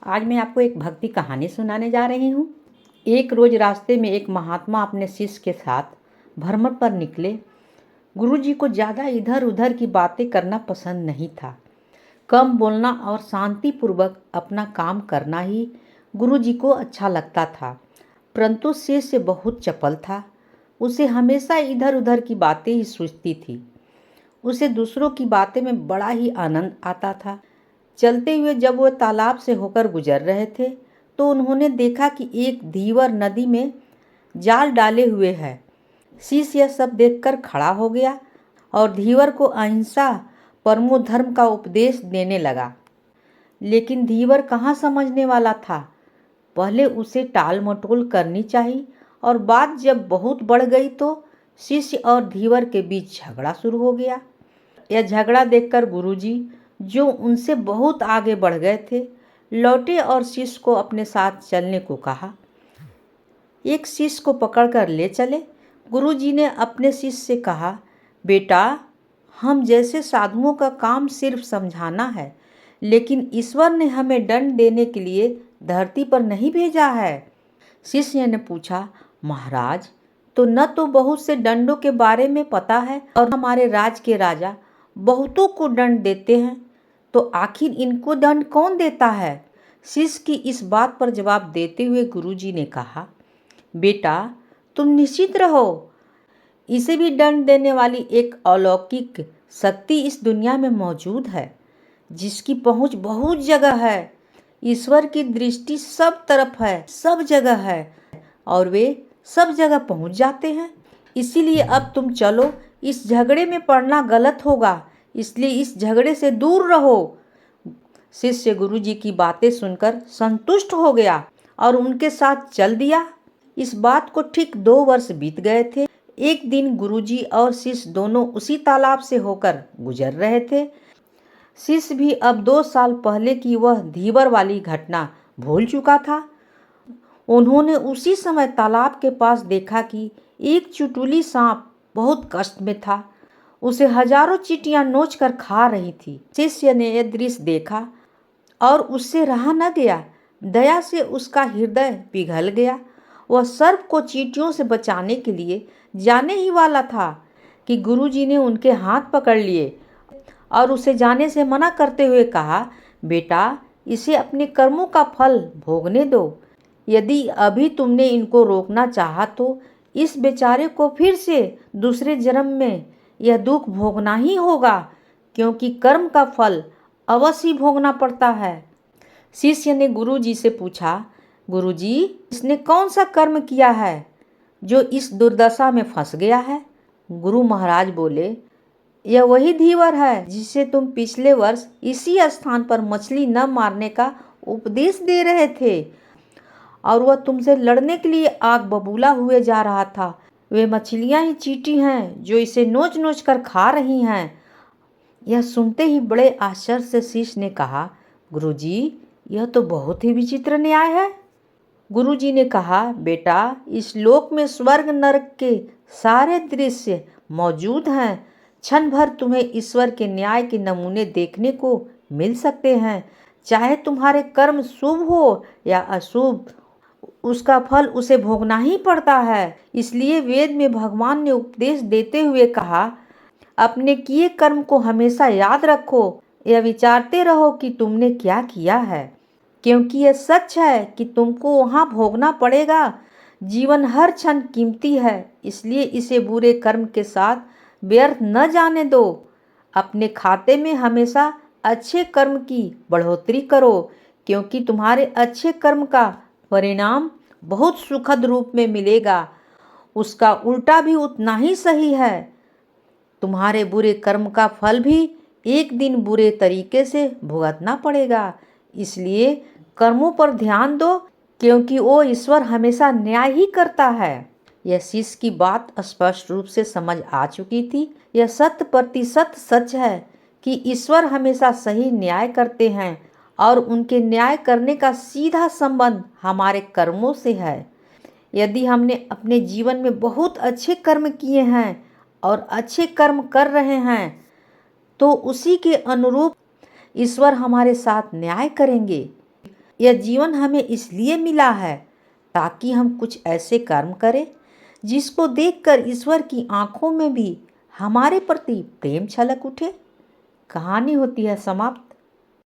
आज मैं आपको एक भक्ति कहानी सुनाने जा रही हूँ। एक रोज रास्ते में एक महात्मा अपने शिष्य के साथ भ्रमण पर निकले। गुरुजी को ज़्यादा इधर उधर की बातें करना पसंद नहीं था। कम बोलना और शांतिपूर्वक अपना काम करना ही गुरुजी को अच्छा लगता था। परंतु शिष्य बहुत चपल था। उसे हमेशा इधर उधर की बातें ही सूझती थी। उसे दूसरों की बातें में बड़ा ही आनंद आता था। चलते हुए जब वह तालाब से होकर गुजर रहे थे तो उन्होंने देखा कि एक धीवर नदी में जाल डाले हुए है। शिष्य यह सब देखकर खड़ा हो गया और धीवर को अहिंसा परमो धर्म का उपदेश देने लगा। लेकिन धीवर कहाँ समझने वाला था। पहले उसे टाल मटोल करनी चाहिए और बात जब बहुत बढ़ गई तो शिष्य और धीवर के बीच झगड़ा शुरू हो गया। यह झगड़ा देखकर गुरुजी, जो उनसे बहुत आगे बढ़ गए थे, लौटे और शिष्य को अपने साथ चलने को कहा। एक शिष्य को पकड़कर ले चले। गुरुजी ने अपने शिष्य से कहा, बेटा, हम जैसे साधुओं का काम सिर्फ समझाना है, लेकिन ईश्वर ने हमें दंड देने के लिए धरती पर नहीं भेजा है। शिष्य ने पूछा, महाराज, तो न तो बहुत से दंडों के बारे में पता है और हमारे राज के राजा बहुतों को दंड देते हैं, तो आखिर इनको दंड कौन देता है। शिष्य की इस बात पर जवाब देते हुए गुरुजी ने कहा, बेटा, तुम निश्चित रहो, इसे भी दंड देने वाली एक अलौकिक शक्ति इस दुनिया में मौजूद है, जिसकी पहुंच बहुत जगह है। ईश्वर की दृष्टि सब तरफ है, सब जगह है, और वे सब जगह पहुंच जाते हैं। इसीलिए अब तुम चलो, इस झगड़े में पड़ना गलत होगा, इसलिए इस झगड़े से दूर रहो। शिष्य गुरुजी की बातें सुनकर संतुष्ट हो गया और उनके साथ चल दिया। इस बात को ठीक 2 वर्ष बीत गए थे। एक दिन गुरुजी और शिष्य दोनों उसी तालाब से होकर गुजर रहे थे। शिष्य भी अब 2 साल पहले की वह धीवर वाली घटना भूल चुका था। उन्होंने उसी समय तालाब के पास देखा कि एक चुटुली सांप बहुत कष्ट में था। उसे हजारों चींटियां नोच कर खा रही थी। शिष्य ने यह दृश्य देखा और उससे रहा न गया। दया से उसका हृदय पिघल गया। वह सर्प को चींटियों से बचाने के लिए जाने ही वाला था कि गुरुजी ने उनके हाथ पकड़ लिए और उसे जाने से मना करते हुए कहा, बेटा, इसे अपने कर्मों का फल भोगने दो। यदि अभी तुमने इनको रोकना चाहा तो इस बेचारे को फिर से दूसरे जन्म में यह दुख भोगना ही होगा, क्योंकि कर्म का फल अवश्य भोगना पड़ता है। शिष्य ने गुरुजी से पूछा, गुरुजी, इसने कौन सा कर्म किया है जो इस दुर्दशा में फंस गया है। गुरु महाराज बोले, यह वही धीवर है जिसे तुम पिछले वर्ष इसी स्थान पर मछली न मारने का उपदेश दे रहे थे, और वह तुमसे लड़ने के लिए आग बबूला हुए जा रहा था। वे मछलियां ही चींटी हैं जो इसे नोच नोच कर खा रही हैं। यह सुनते ही बड़े आश्चर्य से शिष्य ने कहा, गुरुजी, यह तो बहुत ही विचित्र न्याय है। गुरुजी ने कहा, बेटा, इस लोक में स्वर्ग नरक के सारे दृश्य मौजूद हैं। क्षण भर तुम्हें ईश्वर के न्याय के नमूने देखने को मिल सकते हैं। चाहे तुम्हारे कर्म शुभ हो या अशुभ, उसका फल उसे भोगना ही पड़ता है। इसलिए वेद में भगवान ने उपदेश देते हुए कहा, अपने किए कर्म को हमेशा याद रखो, यह विचारते रहो कि तुमने क्या किया है, क्योंकि यह सच है कि तुमको वहाँ भोगना पड़ेगा। जीवन हर क्षण कीमती है, इसलिए इसे बुरे कर्म के साथ व्यर्थ न जाने दो। अपने खाते में हमेशा अच्छे कर्म की बढ़ोतरी करो, क्योंकि तुम्हारे अच्छे कर्म का परिणाम बहुत सुखद रूप में मिलेगा। उसका उल्टा भी उतना ही सही है। तुम्हारे बुरे कर्म का फल भी एक दिन बुरे तरीके से भुगतना पड़ेगा। इसलिए कर्मों पर ध्यान दो, क्योंकि वो ईश्वर हमेशा न्याय ही करता है। यह शिष्य की बात स्पष्ट रूप से समझ आ चुकी थी। यह 100% सच है कि ईश्वर हमेशा सही न्याय करते हैं और उनके न्याय करने का सीधा संबंध हमारे कर्मों से है। यदि हमने अपने जीवन में बहुत अच्छे कर्म किए हैं और अच्छे कर्म कर रहे हैं, तो उसी के अनुरूप ईश्वर हमारे साथ न्याय करेंगे। यह जीवन हमें इसलिए मिला है ताकि हम कुछ ऐसे कर्म करें जिसको देखकर ईश्वर की आंखों में भी हमारे प्रति प्रेम छलक उठे। कहानी होती है समाप्त।